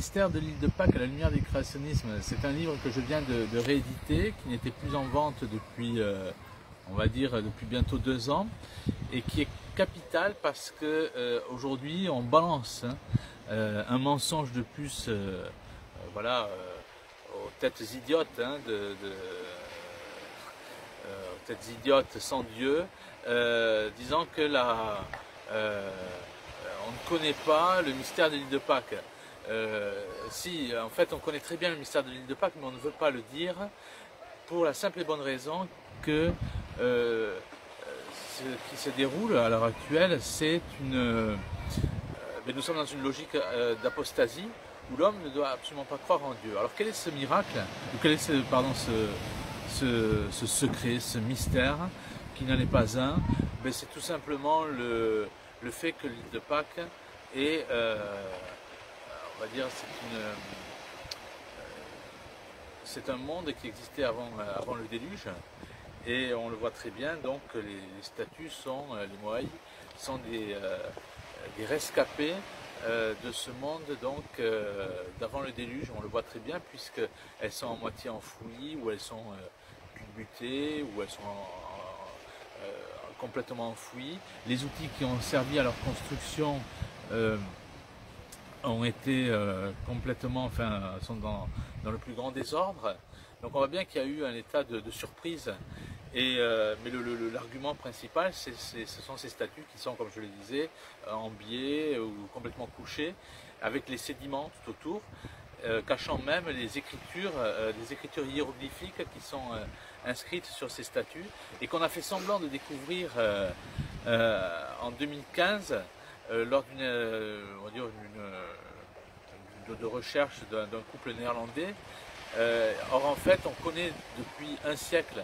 Mystère de l'île de Pâques à la lumière du créationnisme, c'est un livre que je viens de rééditer, qui n'était plus en vente depuis, on va dire, depuis bientôt 2 ans, et qui est capital parce que aujourd'hui on balance un mensonge de plus, voilà, aux têtes idiotes, aux têtes idiotes sans Dieu, disant que on ne connaît pas le mystère de l'île de Pâques. Si, en fait, on connaît très bien le mystère de l'île de Pâques, mais on ne veut pas le dire pour la simple et bonne raison que ce qui se déroule à l'heure actuelle, c'est une... nous sommes dans une logique d'apostasie où l'homme ne doit absolument pas croire en Dieu. Alors quel est ce miracle, ou quel est ce secret, ce mystère, qui n'en est pas un? C'est tout simplement le fait que l'île de Pâques est... on va dire, c'est un monde qui existait avant le déluge, et on le voit très bien. Donc les statues sont, les Moai, sont des rescapés de ce monde donc d'avant le déluge. On le voit très bien puisqu'elles sont en moitié enfouies, ou elles sont culbutées, ou elles sont complètement enfouies. Les outils qui ont servi à leur construction ont été complètement, sont dans le plus grand désordre. Donc on voit bien qu'il y a eu un état de surprise. Mais l'argument principal, ce sont ces statues qui sont, comme je le disais, en biais ou complètement couchées, avec les sédiments tout autour, cachant même les écritures hiéroglyphiques qui sont inscrites sur ces statues, et qu'on a fait semblant de découvrir en 2015, lors de recherche d'un couple néerlandais. Or en fait on connaît depuis un siècle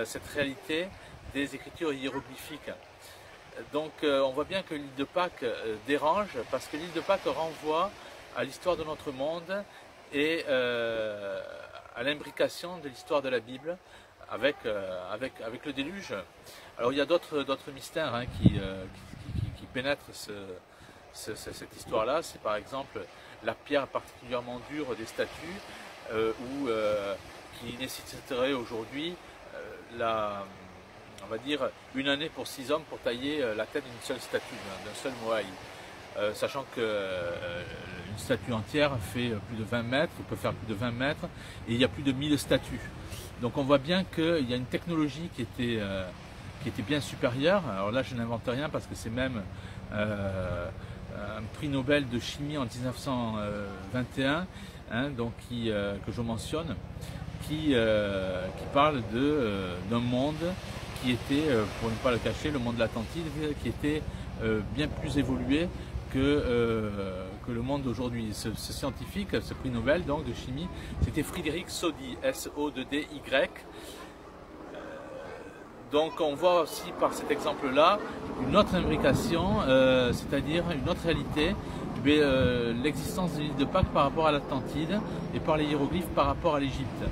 cette réalité des écritures hiéroglyphiques. Donc on voit bien que l'île de Pâques dérange, parce que l'île de Pâques renvoie à l'histoire de notre monde et à l'imbrication de l'histoire de la Bible avec le déluge. Alors il y a d'autres mystères qui pénètrent cette histoire-là. C'est par exemple la pierre particulièrement dure des statues, qui nécessiterait aujourd'hui on va dire, 1 année pour 6 hommes pour tailler la tête d'une seule statue, d'un seul Moai. Sachant qu'une statue entière fait plus de 20 mètres, peut faire plus de 20 mètres, et il y a plus de 1000 statues. Donc on voit bien qu'il y a une technologie qui était bien supérieure. Alors là je n'invente rien, parce que c'est même un prix Nobel de chimie en 1921, que je mentionne, qui parle d'un monde qui était, pour ne pas le cacher, le monde de l'Atlantide, qui était bien plus évolué que le monde d'aujourd'hui. Ce scientifique, ce prix Nobel donc, de chimie, c'était Frédéric Soddy, S-O-D-D-Y. Donc on voit aussi par cet exemple-là une autre imbrication, c'est-à-dire une autre réalité, l'existence de l'île de Pâques par rapport à l'Atlantide, et par les hiéroglyphes par rapport à l'Égypte.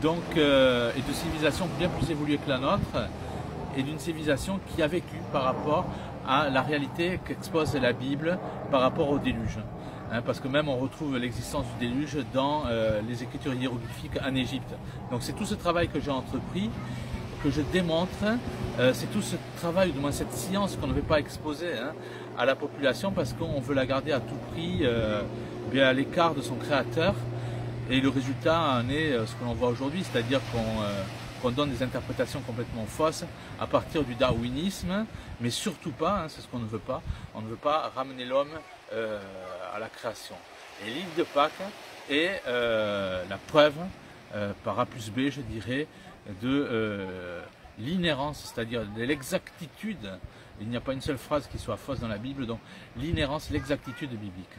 Donc, et de civilisations bien plus évoluées que la nôtre, et d'une civilisation qui a vécu par rapport à la réalité qu'expose la Bible par rapport au déluge. Parce que même on retrouve l'existence du déluge dans les écritures hiéroglyphiques en Égypte. Donc c'est tout ce travail que j'ai entrepris, que je démontre, c'est tout ce travail, ou du moins cette science qu'on ne veut pas exposer à la population, parce qu'on veut la garder à tout prix à l'écart de son créateur. Et le résultat en est ce que l'on voit aujourd'hui, c'est-à-dire qu'on donne des interprétations complètement fausses à partir du darwinisme, mais surtout pas, c'est ce qu'on ne veut pas, on ne veut pas ramener l'homme à la création. Et l'île de Pâques est la preuve, par A plus B je dirais, de l'inhérence, c'est-à-dire de l'exactitude. Il n'y a pas une seule phrase qui soit fausse dans la Bible, donc l'inhérence, l'exactitude biblique.